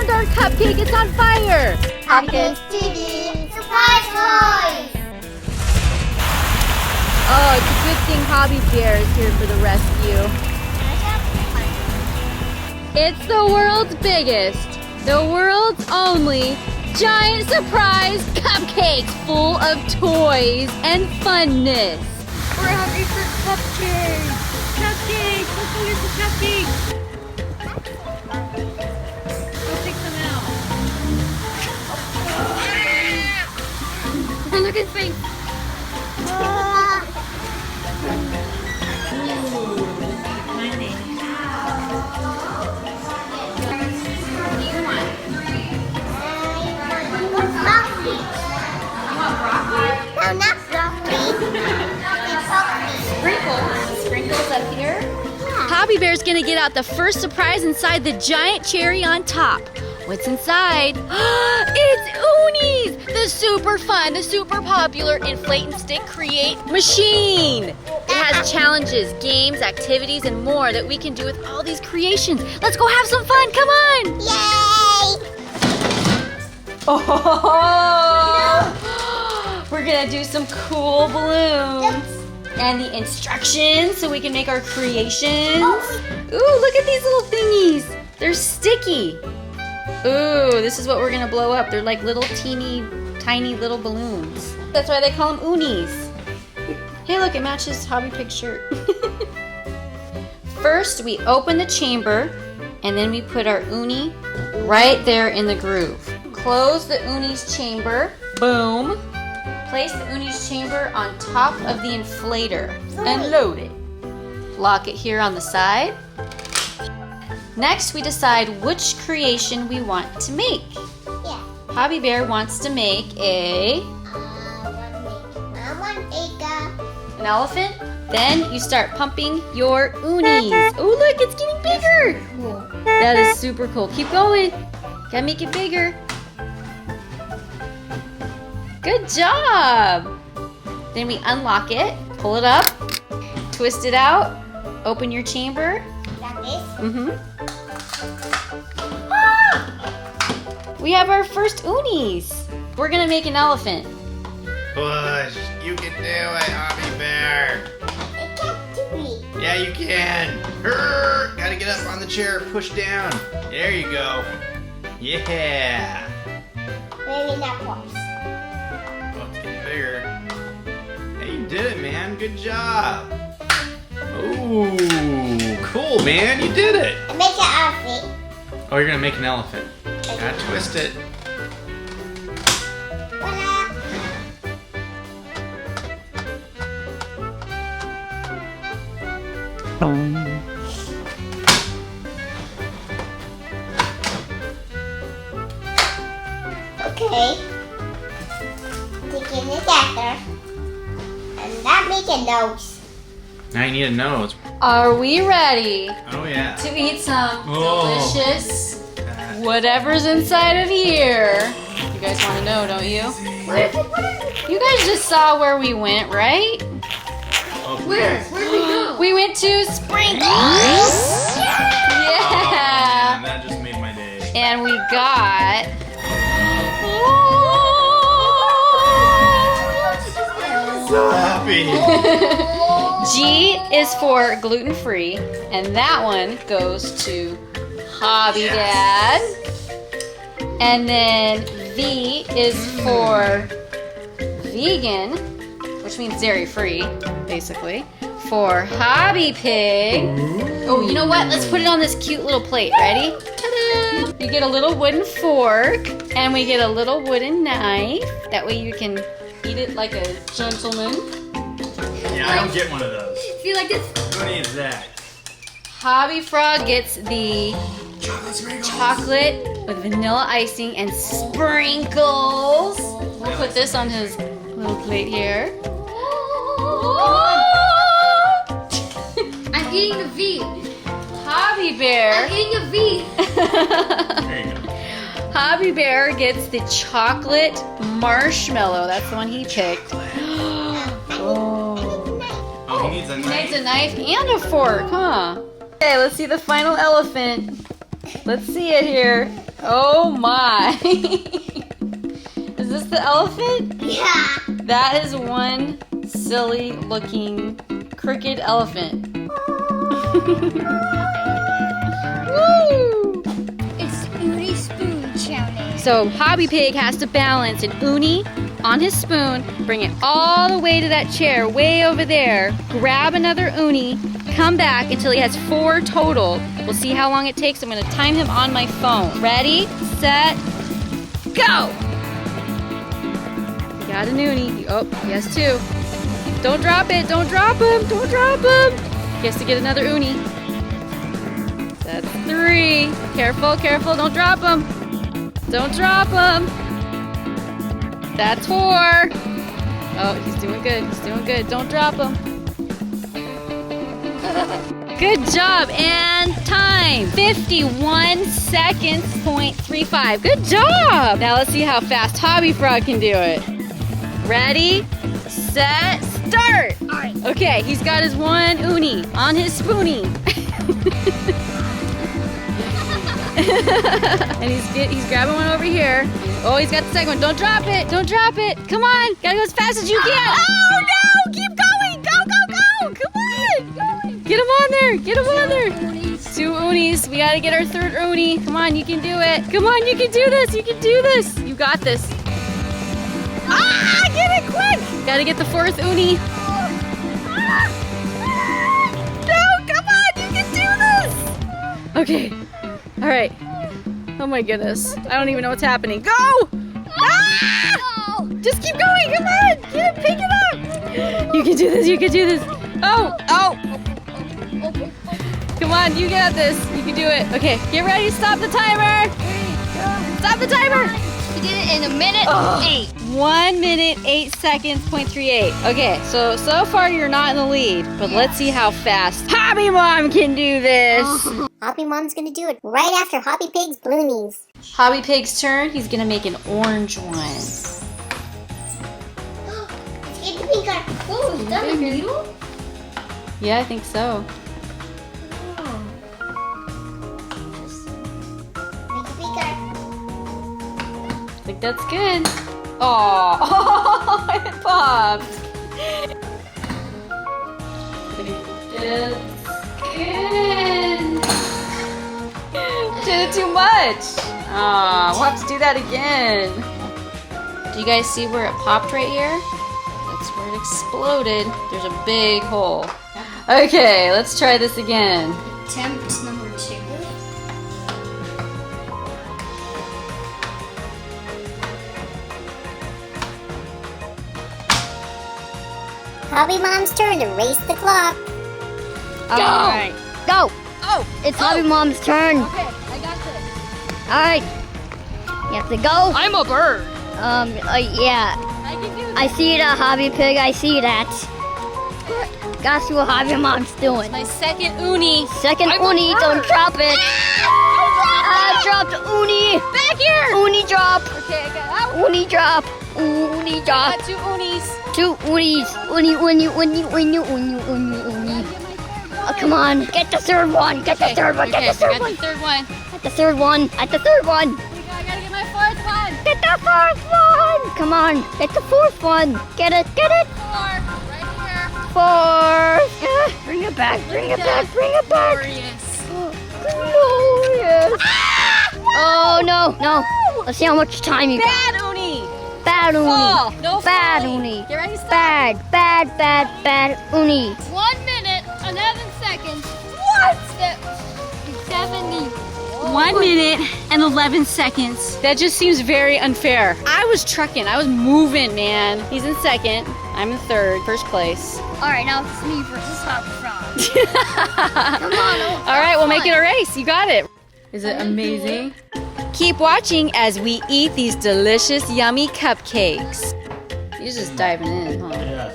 Where's our cupcake? It's on fire! HobbyKidsTV Surprise Toys! Oh, it's a good thing Hobby Bear is here for the rescue. It's the world's biggest, the world's only giant surprise cupcakes full of toys and funness. We're hungry for cupcakes! Cupcakes! Let's go get some cupcakes! Go pick some out. Oh, look at his face! No, not broccoli. Sprinkles up here. Hobby Bear's gonna get out the first surprise inside the giant cherry on top. What's inside? It's Oonies! The super fun, the super popular inflate and stick create machine. It has challenges, games, activities, and more that we can do with all these creations. Let's go have some fun, come on! Yay! Oh! We're gonna do some cool balloons. And the instructions so we can make our creations. Ooh, look at these little thingies. They're sticky. Ooh, this is what we're gonna blow up. They're like little teeny, tiny little balloons. That's why they call them Oonies. Hey, look, it matches Hobby Pig's shirt. First, we open the chamber, and then we put our Oonie right there in the groove. Close the Oonies chamber. Boom. Place the Oonies chamber on top of the inflator and load it. Lock it here on the side. Next, we decide which creation we want to make. Yeah. Hobby Bear wants to make I want an elephant. Then you start pumping your Oonies. Oh, look, it's getting bigger. cool. That is super cool. Keep going. Gotta make it bigger. Good job. Then we unlock it, pull it up, twist it out, open your chamber. Like this? Ah! We have our first Oonies. We're gonna make an elephant. Push. You can do it, Hobby Bear. It can't do it. Yeah, you can. Hurr! Gotta get up on the chair. Push down. There you go. Yeah. Maybe not once. Oh, it's getting bigger. Hey, you did it, man. Good job. Ooh, cool, man. You did it. I make an outfit. Oh, you're gonna make an elephant. Gotta twist it. Voila. Okay. Taking it after. And that make a nose. Now you need a nose. Are we ready Oh, yeah. to eat some Oh. delicious whatever's inside of here? You guys want to know, don't you? You guys just saw where we went, right? Oh, Where? please. Where'd we go? We went to Sprinkles. Oh, Yeah. man, that just made my day. And we got. So happy. G is for gluten-free, and that one goes to Hobby Dad. And then V is for vegan, which means dairy-free, basically, for Hobby Pig. Oh, you know what? Let's put it on this cute little plate. Ready? Ta-da! You get a little wooden fork, and we get a little wooden knife. That way you can eat it like a gentleman. Yeah, I don't get one of those. Feel like this. Who needs that? Hobby Frog gets the Chocolate sprinkles. chocolate with vanilla icing and sprinkles. We'll put this on his little plate here. I'm eating the V. Hobby Bear. I'm eating a V. There you go. Hobby Bear gets the chocolate marshmallow. That's the one he picked. Oh, he needs a He knife. needs a knife and a fork, huh? Okay, let's see the final elephant. Let's see it here. Oh my. Is this the elephant? Yeah. That is one silly looking crooked elephant. Woo! It's Uni Spoon Challenge. So Hobby Pig has to balance an uni on his spoon, bring it all the way to that chair way over there, grab another uni, come back until he has 4 total. We'll see how long it takes. I'm going to time him on my phone. Ready, set, go! He got an uni. Oh, he has 2. Don't drop it. Don't drop him. Don't drop him. He has to get another uni. That's 3. Careful, careful. Don't drop him. Don't drop him. That's 4. Oh, he's doing good. He's doing good. Don't drop him. Good job. And time. 51 seconds, 0.35. Good job. Now let's see how fast Hobby Frog can do it. Ready, set, start. All right. Okay, he's got his 1 uni on his spoonie. And he's grabbing one over here. Oh, he's got the second one. Don't drop it. Don't drop it. Come on. Gotta go as fast as you can. Oh, no. Keep going. Go, go, go. Come on. Get him on there. Get him on there. 2 unis. We gotta get our 3rd uni. Come on. You can do it. Come on. You can do this. You can do this. You got this. Ah, get it quick. Gotta get the 4th uni. No, come on. You can do this. Okay. All right. Oh my goodness. I don't even know what's happening. Go! Ah! Just keep going. Come on. Get it. Pick it up. You can do this. You can do this. Oh. Oh. Come on. You got this. You can do it. Okay. Get ready. Stop the timer. Stop the timer. You did it in a minute 8. 1 minute, 8 seconds, 0.38. Okay, so far you're not in the lead, but let's see how fast Hobby Mom can do this. Hobby Mom's gonna do it right after Hobby Pig's Bloonies. Hobby Pig's turn. He's gonna make an orange one. Let's get the pink one. Oh, is that a needle? Yeah, I think so. Make it bigger. I think that's good. Oh, it popped. It's good. Did it too much. Oh, we'll have to do that again. Do you guys see where it popped right here? That's where it exploded. There's a big hole. Okay, let's try this again. Attempt number 2. Hobby Mom's turn to race the clock. All right. Go. Oh, It's Hobby Mom's turn. okay, I got this. All right. You have to go. I'm a bird. Yeah. I can do this. I see that, Hobby Pig. I see that. Gotta see what Hobby Mom's doing. My second uni. Second I'm a uni, bird. don't drop it. I dropped uni. Back here. Uni drop. Okay, I got that one. Uni drop. Uni I drop. got 2 unis. 2 unis. Uni. Oh, come on. Get the 3rd one. Get the 3rd one. Get the 3rd one. The 3rd one. At the 3rd one. At the 3rd one. I gotta get my 4th one. Get the 4th one. Come on. Get the 4th one. Get it. Get it. 4, right here. 4. Bring it back. Bring it back. Bring it back. Glorious. Glorious. Oh, no. No. Let's see how much time you got. Bad uni. Bad uni. Fall. No Bad falling. uni. Get ready, stop. Bad uni. 1 minute, 11 seconds. What? 70. 1 minute and 11 seconds. That just seems very unfair. I was trucking. I was moving, man. He's in 2nd. I'm in 3rd. 1st place. All right, now it's me versus Hobby Frog. Come on. All right, we'll make it a race. You got it. Is it amazing? Keep watching as we eat these delicious, yummy cupcakes. You're just diving in, huh? Yes.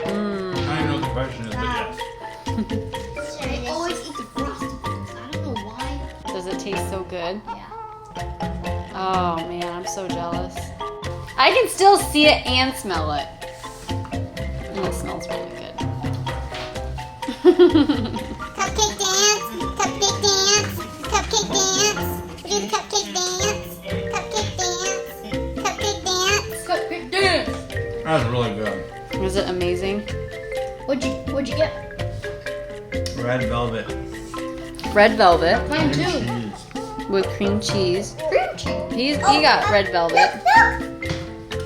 I know the question is, but yes. I always eat the frosted ones. I don't know why. Does it taste so good? Yeah. Oh man, I'm so jealous. I can still see it and smell it. And it smells really good. Cupcake dance. Cupcake dance. Cupcake dance. That was really good. Was it amazing? What'd you get? Red velvet. Red velvet Mine too. Cheese. with cream cheese. Cream cheese. He got red velvet.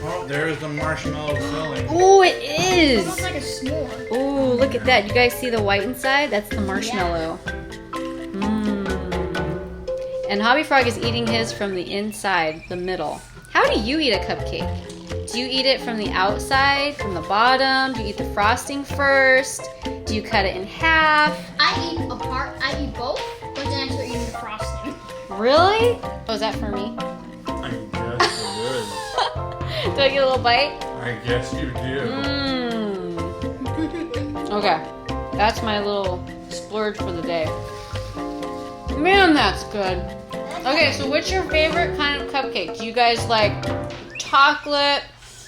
Oh, there's the marshmallow filling. Oh, it It is. looks like a s'more. Oh, look at that. You guys see the white inside? That's the marshmallow. And Hobby Frog is eating his from the inside, the middle. How do you eat a cupcake? Do you eat it from the outside, from the bottom? Do you eat the frosting first? Do you cut it in half? I eat both, but then I start eating the frosting. Really? Oh, is that for me? I guess it Do I get a little bite? is. I guess you do. Okay, that's my little splurge for the day. Man, that's good. Okay, so what's your favorite kind of cupcake? Do you guys like chocolate,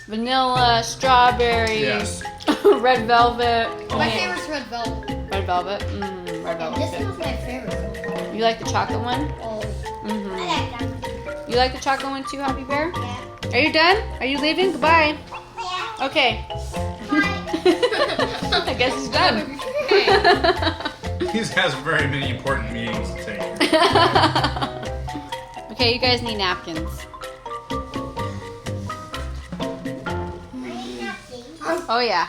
vanilla, strawberry, Yes. red velvet? My favorite's red velvet. Red velvet? Red And velvet. this Good. one's my favorite. You like the chocolate one? Oh. Mm-hmm. I like that. You like the chocolate one too, Happy Bear? Yeah. Are you done? Are you leaving? Goodbye. Yeah. Okay. I guess he's done. He has very many important meetings to take. Okay, you guys need napkins. Oh yeah.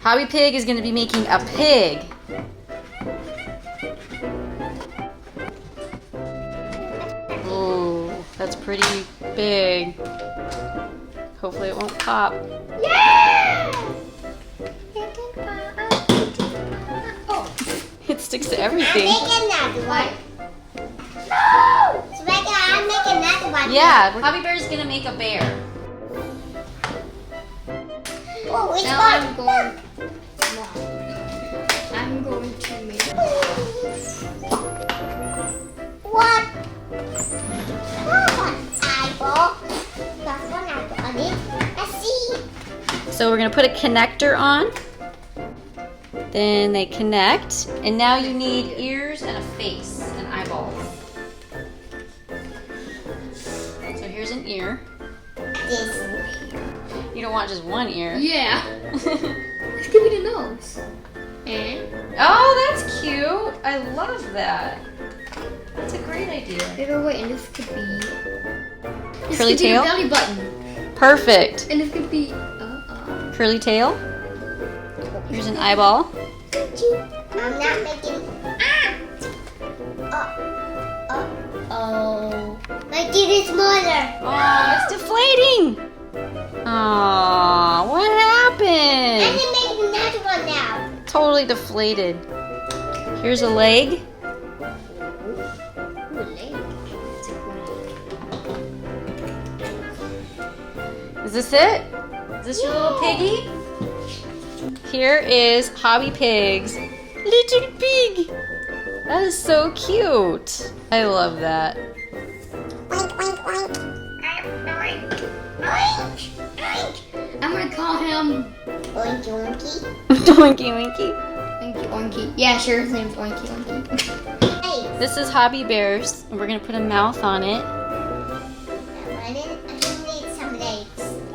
Hobby Pig is going to be making a pig. Ooh, that's pretty big. Hopefully it won't pop. It sticks to everything. Make another one. So I'm making another one. Yeah, Hobby Bear is going to make a bear. Oh, which Now one? I'm going to make. What? One eyeball. That's one eyeball on it. I see. So we're going to put a connector on. Then they connect. And now you need ears and a face and eyeballs. So here's an ear. This. You don't want just one ear. Yeah. This could be the nose. And Oh, that's cute. I love that. That's a great idea. wait, and this could be. This Curly could be tail? a belly button. Perfect. And this could be. Curly tail. Here's an eyeball. I'm not making. Oh. My teeth is smaller. Oh, it's deflating. Aw, what I happened? can make another one now. Totally deflated. Here's a leg. Is this it? Is this your little piggy? Here is Hobby Pig's little pig. That is so cute. I love that. Oink, oink, oink. Oink, oink. I'm gonna call him Oinky, oinky. Doinky winky. Oinky Oinky. Yeah, sure, his name's Oinky Oinky. Hey. This is Hobby Bear's, and we're gonna put a mouth on it. I need some legs.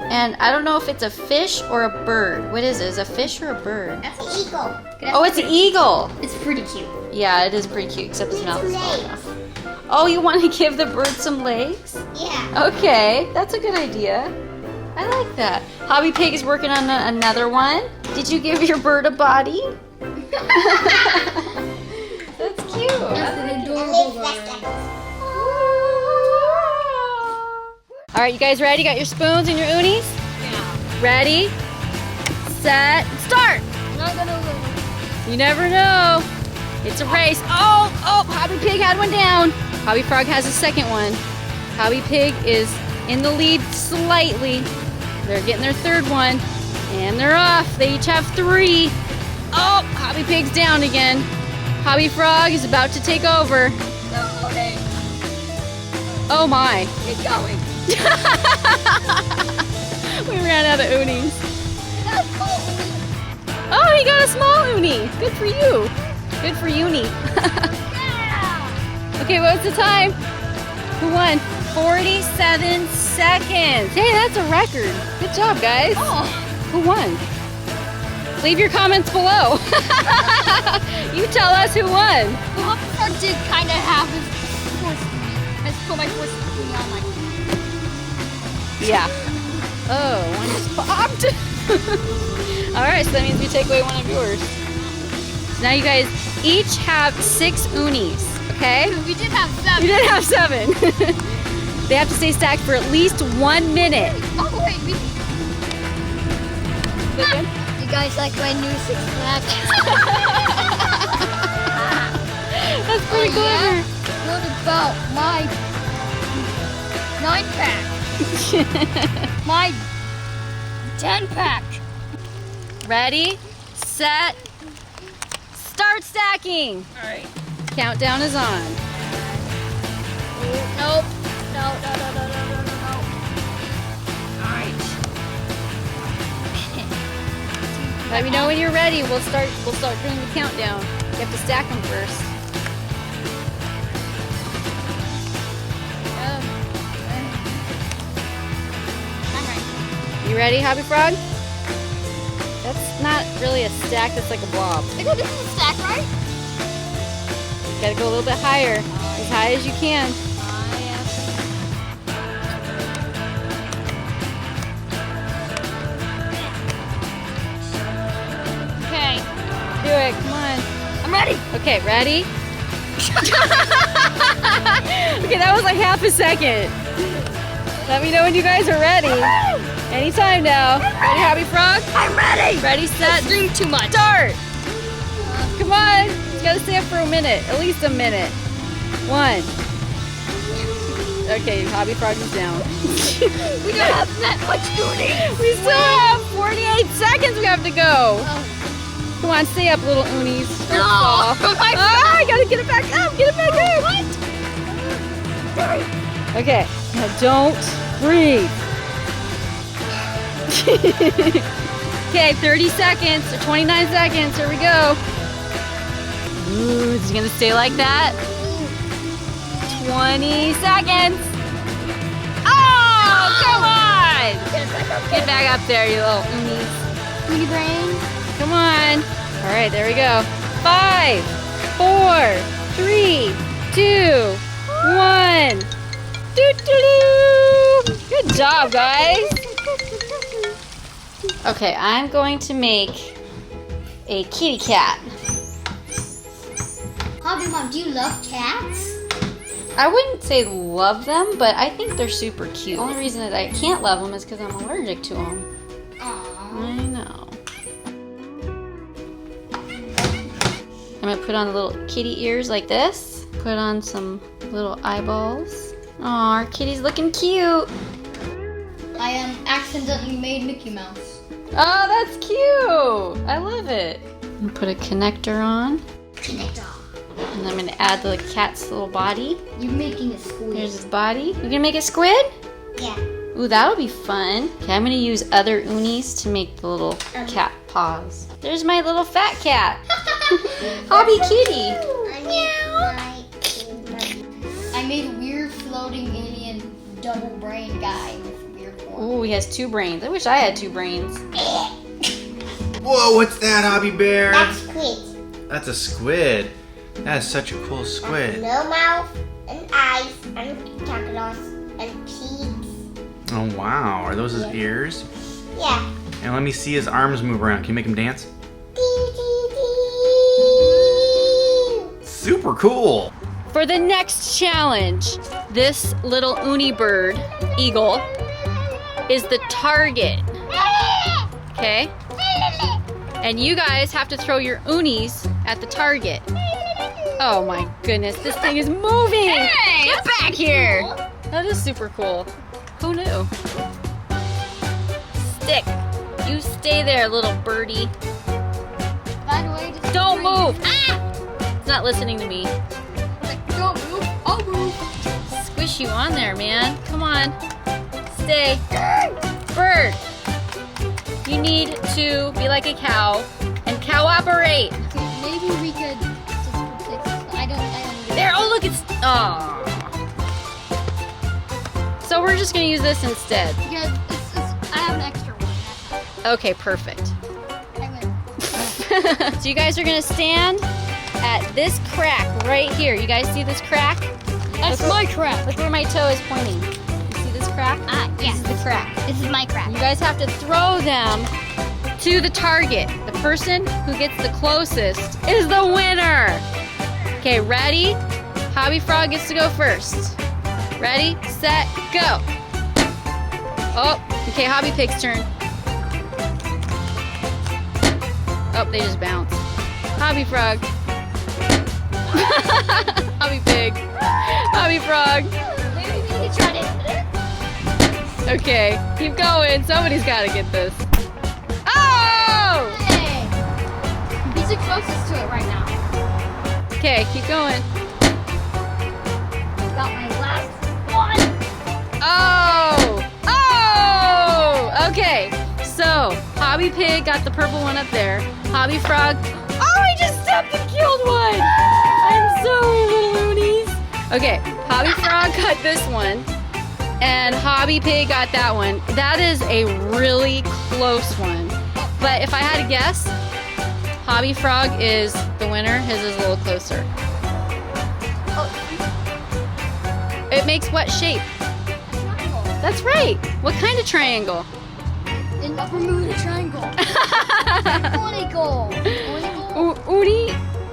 And I don't know if it's a fish or a bird. What is it? Is it a fish or a bird? That's The eagle. Oh, it's an eagle. It's pretty cute. Yeah, it is pretty cute, except his mouth is small Legs. enough. Oh, you want to give the bird some legs? Yeah. Okay, that's a good idea. I like that. Hobby Pig is working on another one. Did you give your bird a body? That's cute. That's an I adorable leave less bird. legs. All right, you guys ready? Got your spoons and your Oonies? Yeah. Ready, set, start. I'm not gonna win. You never know. It's a race. Oh, Hobby Pig had one down. Hobby Frog has a second one. Hobby Pig is in the lead slightly. They're getting their third one. And they're off. They each have 3. Oh, Hobby Pig's down again. Hobby Frog is about to take over. Oh my. Keep going. We ran out of Oonies. Oh, he got a small Oonie. Good for you. Good for Uni. Okay, what's the time? Who won? 47 seconds. Hey, that's a record. Good job, guys. Oh. Who won? Leave your comments below. You tell us who won. Well, Frog did kind of have his force. I put my force on like. Yeah. Oh, one just popped. All right, so that means we take away one of yours. So now you guys each have 6 Oonies, okay? We did have 7. You did have 7. They have to stay stacked for at least 1 minute. Oh wait, you guys like my new 6-pack? That's pretty clever. What about my 9-pack? My 10-pack? Ready, set, start stacking. All right. Countdown is on. Nope. No. All right. Let me know when you're ready. We'll start doing the countdown. You have to stack them first. I'm ready. You ready, Hobby Frog? That's not really a stack, that's like a blob. I go, this is a stack, right? Gotta go a little bit higher. As high as you can. Okay. Do it, come on. I'm ready. Okay, ready? Okay, that was like half a second. Let me know when you guys are ready. Anytime now. Ready, Hobby Frog? I'm ready. Ready, set, Doing too much. start! Come on. You gotta stay up for a minute. At least a minute. 1. Okay, Hobby Frog is down. We don't have that much Oonies. We still have 48 seconds we have to go. Come on, stay up, little Oonies. Don't fall. I gotta get it back up. Get it back up. What? Okay, now don't breathe. Okay, 30 seconds or 29 seconds. Here we go. Ooh, is it gonna stay like that? 20 seconds. Oh, come on. Get back up there, you little Oonies. Oonie brain. Come on. All right, there we go. 5, 4, 3, 2, 1. Doo-doo-doo. Good job, guys. Okay, I'm going to make a kitty cat. Hobby Mom, do you love cats? I wouldn't say love them, but I think they're super cute. The only reason that I can't love them is because I'm allergic to them. Aww. I know. I'm gonna put on the little kitty ears like this. Put on some little eyeballs. Aw, our kitty's looking cute. I accidentally made Mickey Mouse. Oh, that's cute. I love it. I'm gonna put a connector on. Connect off. And I'm gonna add the cat's little body. You're making a squid. Here's his body. You gonna make a squid? Yeah. Ooh, that'll be fun. Okay, I'm gonna use other Oonies to make the little cat paws. There's my little fat cat. Hobby kitty. I made a weird floating alien double brain guy with weird form. Ooh, he has 2 brains. I wish I had 2 brains. Whoa, what's that, Hobby Bear? That's squid. That's a squid. That is such a cool squid. No mouth and eyes and tentacles and teeth. Oh, wow. Are those his ears? Yeah. And let me see his arms move around. Can you make him dance? Dee, dee, dee. Super cool. For the next challenge, this little Oonie bird, eagle, is the target. Okay? And you guys have to throw your Oonies at the target. Oh my goodness, this thing is moving! Hey, Get back here! That is super cool. Who knew? Stick. You stay there, little birdie. By the way, just Don't move! Ah! It's not listening to me. Like, don't move. I'll move. Squish you on there, man. Come on. Stay. Bird. You need to be like a cow and cooperate. Maybe we could just fix. I don't. There. Oh, look, it's. Oh. so we're just gonna use this instead. Because I have an extra one. Okay, perfect. I win. So you guys are gonna stand at this crack right here. You guys see this crack? That's my crack. Look where my toe is pointing. You see this crack? Yeah. This is the crack. This is my crack. You guys have to throw them to the target. The person who gets the closest is the winner. Okay, ready? Hobby Frog gets to go first. Ready, set, go. Oh, okay, Hobby Pig's turn. Oh, they just bounced. Hobby Frog. Hobby Pig. Hobby Frog. Maybe we can try to hit it. Okay, keep going. Somebody's got to get this. Oh! Hey! He's the closest to it right now. Okay, keep going. Got my last one. Oh! Oh! Okay, so Hobby Pig got the purple one up there. Hobby Frog. Oh, I just stepped and killed one! I'm sorry, little Oonies. Okay, Hobby Frog got this one. And Hobby Pig got that one. That is a really close one. But if I had to guess, Hobby Frog is the winner. His is a little closer. It makes what shape? Triangle. That's right. What kind of triangle? In the Bermuda Triangle. Onicle.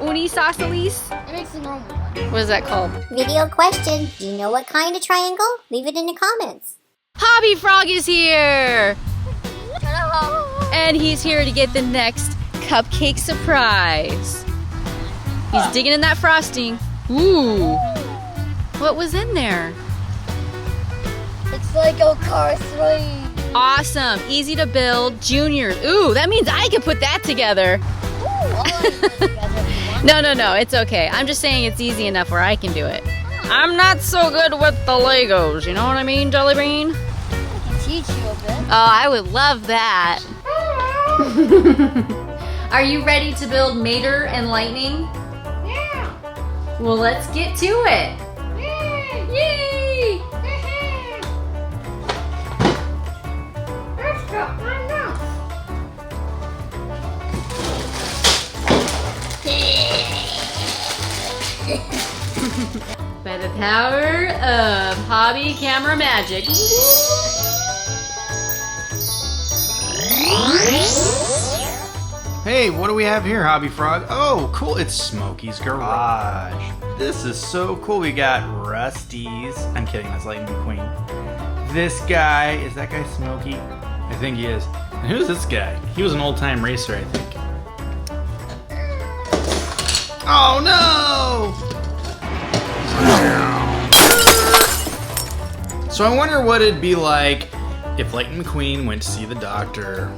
Unisosceles? It makes the normal one. What is that called? Video question. Do you know what kind of triangle? Leave it in the comments. Hobby Frog is here! Hello. And he's here to get the next cupcake surprise. He's digging in that frosting. Ooh. What was in there? It's like a car 3. Awesome. Easy to build. Juniors. Ooh, that means I can put that together. No, it's okay. I'm just saying it's easy enough where I can do it. I'm not so good with the Legos, you know what I mean, Jelly Bean? I can teach you a bit. Oh, I would love that. Are you ready to build Mater and Lightning? Yeah. Well, let's get to it. Yay! Let's go. My nose. By the power of hobby camera magic. Hey, what do we have here, Hobby Frog? Oh, cool. It's Smokey's Garage. This is so cool. We got Rusty's. I'm kidding. That's Lightning McQueen. This guy, is that guy Smokey? I think he is. And who's this guy? He was an old-time racer, I think. Oh, no! So I wonder what it'd be like if Lightning McQueen went to see the doctor.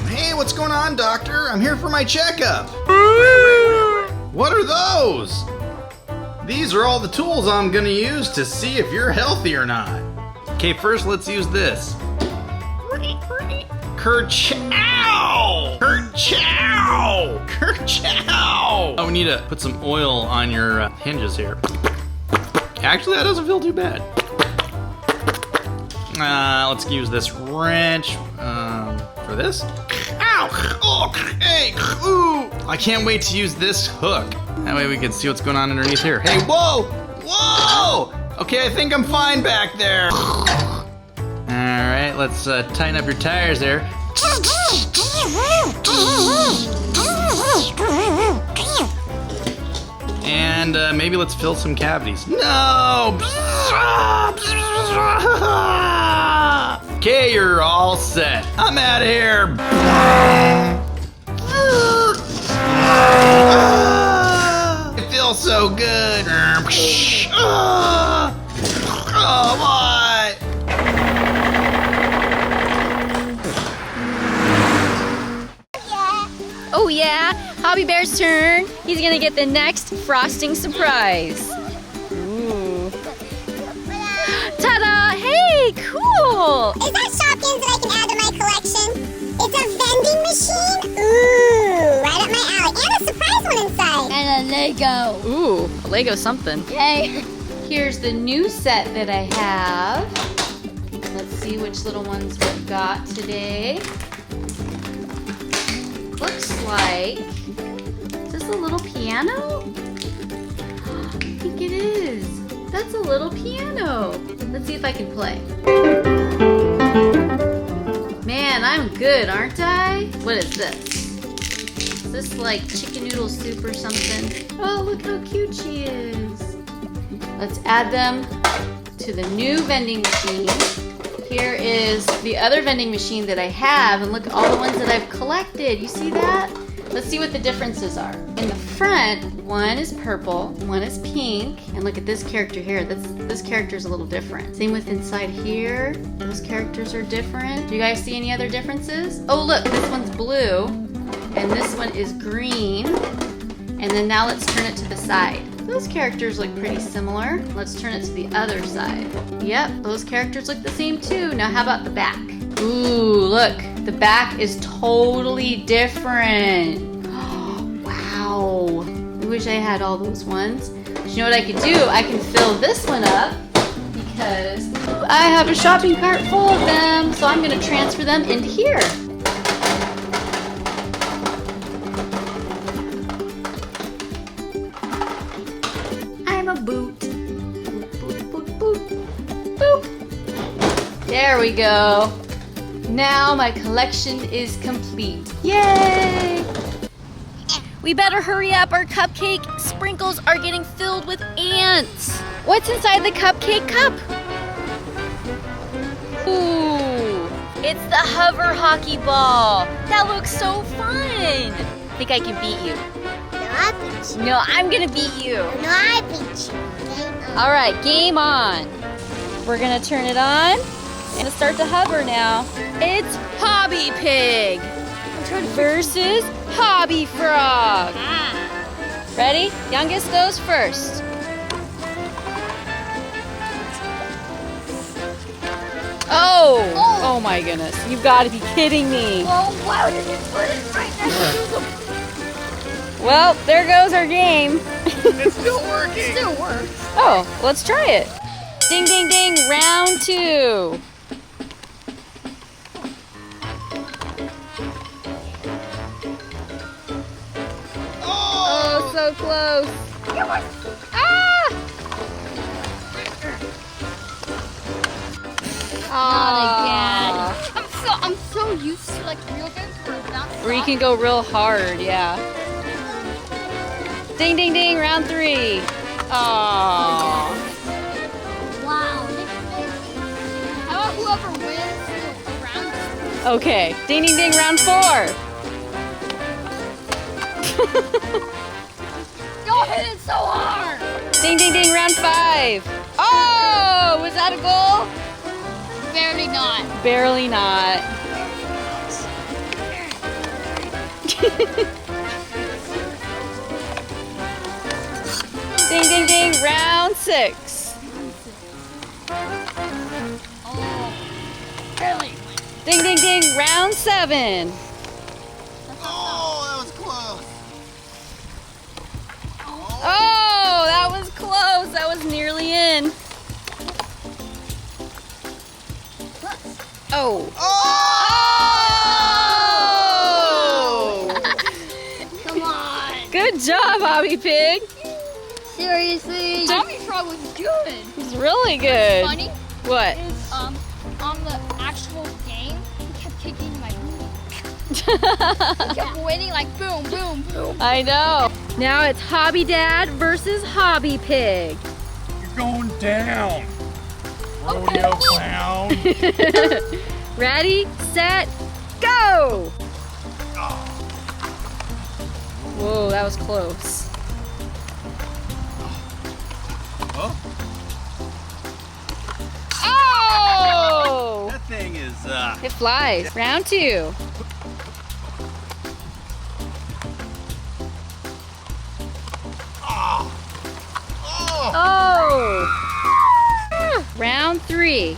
Hey, what's going on, doctor? I'm here for my checkup. What are those? These are all the tools I'm gonna use to see if you're healthy or not. Okay, first let's use this. Kerchow! Kerchow! Kerchow! Oh, we need to put some oil on your hinges here. Actually, that doesn't feel too bad. Let's use this wrench for this. Ow! Oh, hey! Ooh! I can't wait to use this hook. That way we can see what's going on underneath here. Hey, whoa! Whoa! Okay, I think I'm fine back there. Alright, let's tighten up your tires there. And maybe let's fill some cavities. No! Okay, you're all set. I'm out of here. It feels so good. Oh, what? Oh yeah, Hobby Bear's turn. He's gonna get the next frosting surprise. Ooh. Ta-da! Hey, cool! Is that Shopkins that I can add to my collection? It's a vending machine? Ooh, right up my alley. And a surprise a Lego. Ooh, a Lego something. Yay. Here's the new set that I have. Let's see which little ones we've got today. Looks like, is this a little piano? I think it is. That's a little piano. Let's see if I can play. Man, I'm good, aren't I? What is this? Is this like chicken noodle soup or something? Oh, look how cute she is. Let's add them to the new vending machine. Here is the other vending machine that I have, and look at all the ones that I've collected. You see that? Let's see what the differences are. In the front, one is purple, one is pink, and look at this character here. This character is a little different. Same with inside here. Those characters are different. Do you guys see any other differences? Oh, look, this one's blue, and this one is green. And then now let's turn it to the side. Those characters look pretty similar. Let's turn it to the other side. Yep, those characters look the same too. Now how about the back? Ooh, look, the back is totally different. Wow, I wish I had all those ones. But you know what I could do? I can fill this one up because I have a shopping cart full of them. So I'm gonna transfer them into here. I'm a boot. Boop, boop, boop, boop. There we go. Now my collection is complete. Yay! We better hurry up. Our cupcake sprinkles are getting filled with ants. What's inside the cupcake cup? Ooh, it's the hover hockey ball. That looks so fun. Think I can beat you? No, I beat you. No, I'm gonna beat you. No, I beat you. Game on. All right, game on. We're gonna turn it on and start to hover now. It's Hobby Pig versus Hobby Frog. Ready? Youngest goes first. Oh! Oh my goodness. You've got to be kidding me. Well, why did you put it right next to the... Well, there goes our game. It's still working. Still works. Oh, let's try it. Ding, ding, ding. Round 2. Oh, so close. Ah! Not again. I'm so used to like real games Where you can go real hard, yeah. Ding, ding, ding. Round 3. Aww. Wow. How about whoever wins a round? Okay. Ding, ding, ding. Round 4. Don't hit it so hard. Ding, ding, ding. Round 5. Oh, was that a goal? Barely not. Barely not. Ding, ding, ding. Round 6. Oh, barely. Ding, ding, ding. Round 7. Oh, that was close. Oh, that was close. That was nearly in. Oh. Oh! Come on. Good job, Hobby Pig. Seriously. Hobby Frog was good. It was really good. Funny What? is on the actual game, he kept kicking my booty. He kept winning like boom, boom, boom. I know. Now it's Hobby Dad versus Hobby Pig. You're going down. Rodeo clown. Ready, set, go! Whoa, that was close. Oh, Oh! that thing is, It flies. Round 2. Oh! Round 3.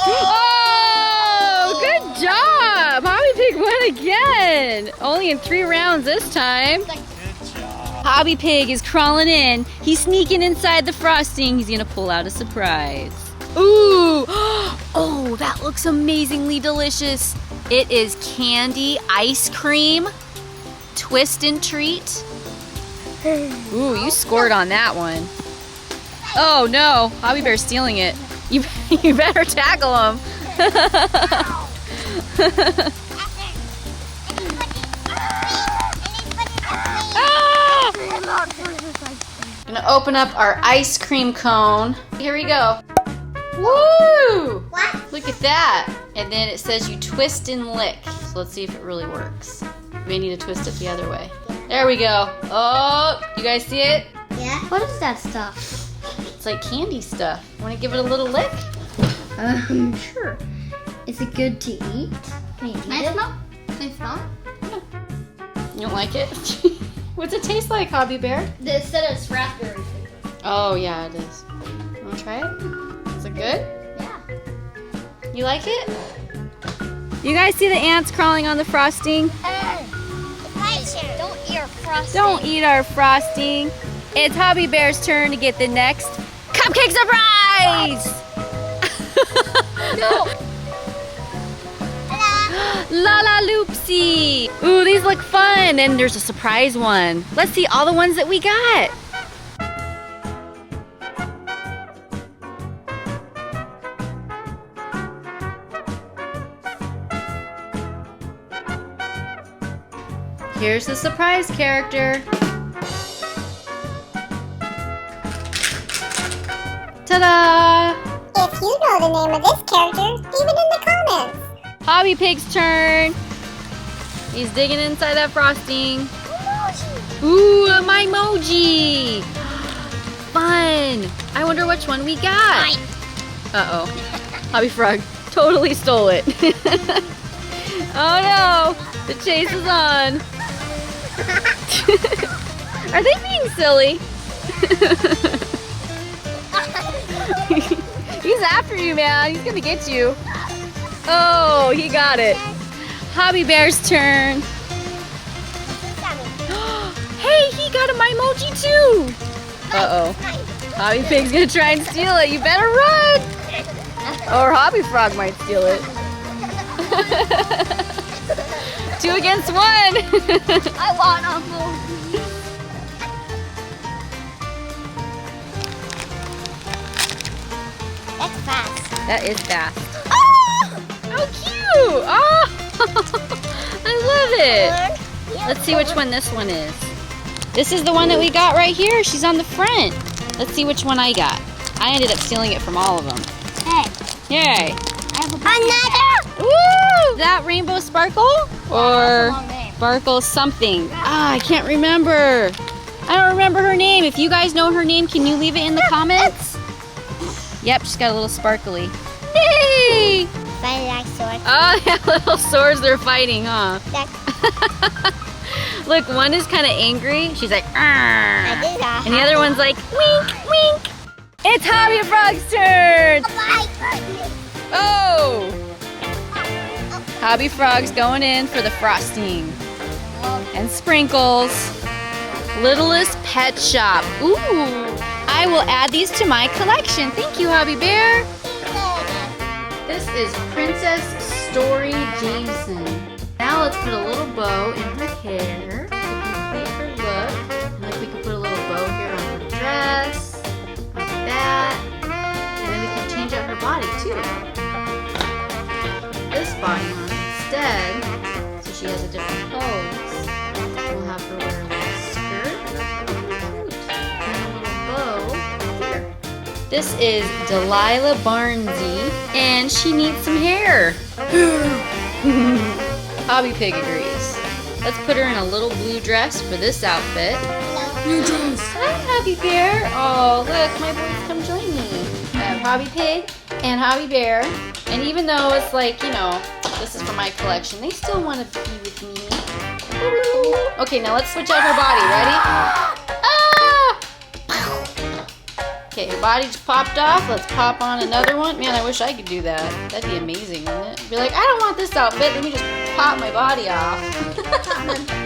Oh! Good job! Hobby Pig won it again. Only in 3 rounds this time. Hobby Pig is crawling in. He's sneaking inside the frosting. He's gonna pull out a surprise. Ooh! Oh, that looks amazingly delicious. It is candy ice cream. Twist and treat. Ooh, you scored on that one. Oh no, Hobby Bear's stealing it. You better tackle him. Gonna open up our ice cream cone. Here we go. Woo! What? Look at that. And then it says you twist and lick. So let's see if it really works. We may need to twist it the other way. There we go. Oh, you guys see it? Yeah. What is that stuff? It's like candy stuff. Want to give it a little lick? Sure. Is it good to eat? Can you eat it? Can I smell? You don't like it? What's it taste like, Hobby Bear? It said it's raspberry flavor. Oh, yeah, it is. Want to try it? Is it good? Yeah. You like it? You guys see the ants crawling on the frosting? Hey! Don't eat our frosting. Don't eat our frosting. It's Hobby Bear's turn to get the next cupcake surprise! No! La la loopsie! Ooh, these look fun. And there's a surprise one. Let's see all the ones that we got. Here's the surprise character. Ta-da! If you know the name of this character, leave it in the comments. Hobby Pig's turn. He's digging inside that frosting. Ooh, a Mimoji! Fun! I wonder which one we got. Uh-oh. Hobby Frog totally stole it. Oh no! The chase is on. Are they being silly? He's after you, man. He's gonna get you. Oh, he got it. Hobby Bear's turn. Hey, he got a Mimoji too. Uh-oh. Hobby Pig's gonna try and steal it. You better run. Or Hobby Frog might steal it. 2 against 1. I want a movie. That's fast. That is fast. Oh, how cute. Oh, I love it. Let's see which one this one is. This is the one that we got right here. She's on the front. Let's see which one I got. I ended up stealing it from all of them. Hey, Yay. another! Woo! That Rainbow Sparkle? Or Long name. Sparkle something. Ah, I can't remember. I don't remember her name. If you guys know her name, can you leave it in the comments? Yep, she's got a little sparkly. Yay! Fighting like sword. Oh, yeah, little swords they're fighting, huh? That's Look, one is kind of angry. She's like, I "Arr." did that. And the other one's like, wink, wink. It's Hobby Frog's turn. Oh! Hobby Frog's going in for the frosting. And sprinkles. Littlest Pet Shop. Ooh! I will add these to my collection. Thank you, Hobby Bear. This is Princess Story Jameson. Now let's put a little bow in her hair to complete her look. And like we could put a little bow here on her dress, like that. And then we can change out her body too. This body on instead, so she has a different pose. We'll have her wear a little skirt and a little bow here. This is Delilah Barnsey, and she needs some hair. Hobby Pig agrees. Let's put her in a little blue dress for this outfit. Blue dress. Hi, Hobby Bear. Oh, look, my boys come join me. I have Hobby Pig and Hobby Bear. And even though it's like, you know, this is for my collection, they still want to be with me. Okay, now let's switch out her body. Ready? Ah! Okay, her body just popped off. Let's pop on another one. Man, I wish I could do that. That'd be amazing, wouldn't it? Be like, I don't want this outfit. Let me just pop my body off.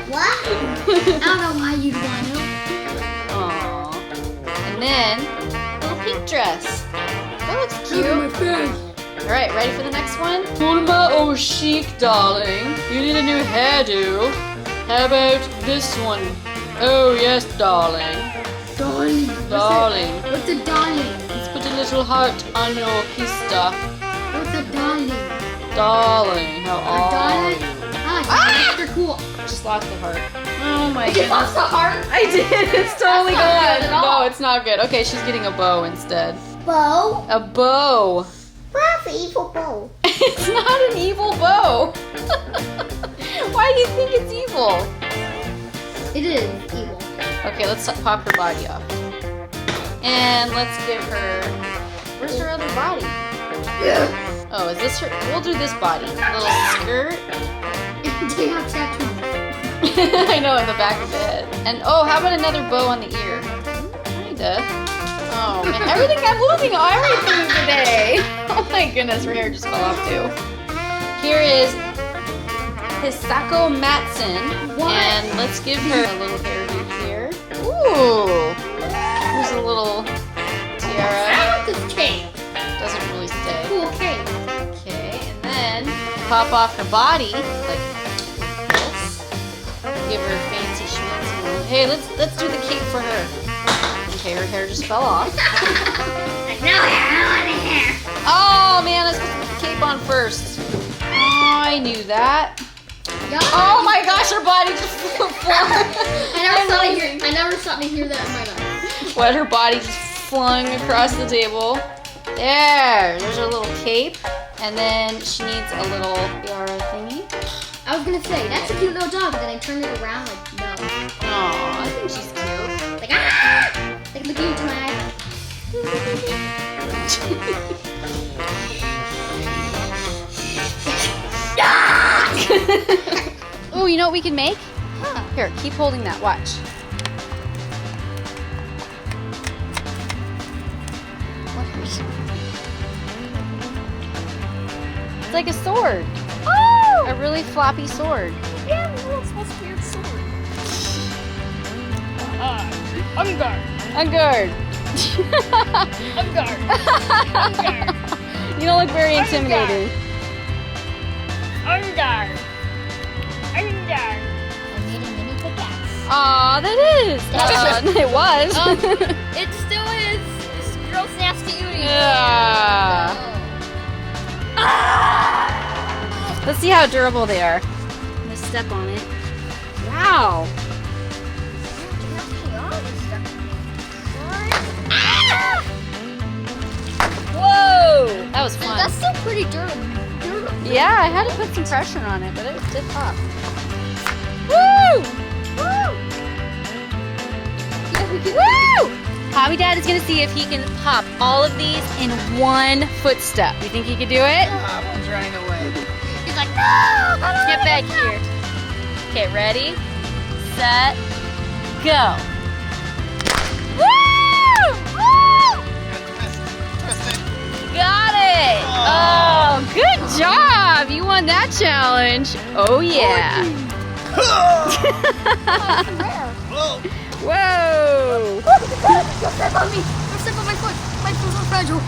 What? I don't know why you'd want to. Aww. And then, little pink dress. That looks cute. Alright, ready for the next one? Bulma, oh chic, darling. You need a new hairdo. How about this one? Oh, yes, darling. Darling. Darling. What's a darling? Let's put a little heart on your kista. What's a darling? Darling, how A are darling? you? Ah, they're cool. Just lost the heart. Oh my You goodness. lost the heart? I did. It's totally That's not gone. good at all. No, it's not good. Okay, she's getting a bow instead. Bow? A bow. What's an evil bow? It's not an evil bow. Why do you think it's evil? It is evil. Okay, let's pop her body off. And let's give her... Where's her other body? Oh, is this her? We'll do this body. Little skirt. Do you have tattoos? I know, in the back of the head. And oh, how about another bow on the ear? Kinda. Oh man, I'm losing everything today. Oh my goodness, her hair just fell off too. Here is Hisako Matson. And let's give her a little hairdo here. Ooh. Here's a little tiara. I want this cape. Doesn't really stay. Cool cape. Okay, and then pop off her body like this. Give her fancy schmancy. Hey, let's do the cape for her. Okay, her hair just fell off. I know I want hair. Oh man, I was supposed to put the cape on first. Oh, I knew that. Oh my gosh, her body just flew. I never thought to hear that in my life. What? Her body just flung across the table. There's her little cape, and then she needs a little tiara thingy. I was gonna say, that's a cute little dog, but then I turned it around like, no. Oh, I think she's cute. Like, ah! Like, looking into my eyes. Oh, you know what we can make? Here, keep holding that. Watch. It's like a sword. Oh! A really floppy sword. Yeah, what's this weird sword? On guard. On guard. On guard. On guard. You don't look very intimidating. On guard. On guard. I made a mini pickaxe. Aw, that is. It was. It still is. This gross, nasty Oonies. Yeah. Let's see how durable they are. I'm gonna step on it. Wow. Whoa! That was fun. That's still pretty durable. Yeah, I had to put some pressure on it, but it did pop. Woo! Woo! Woo! Hobby Dad is gonna see if he can pop all of these in one footstep. You think he could do it? One's running away. He's like, no! Get back here. Okay, ready, set, go. Woo! Woo! Got it! Oh, good job! You won that challenge. Oh yeah. Whoa! Don't step on me! Don't step on my foot! My foot's so fragile!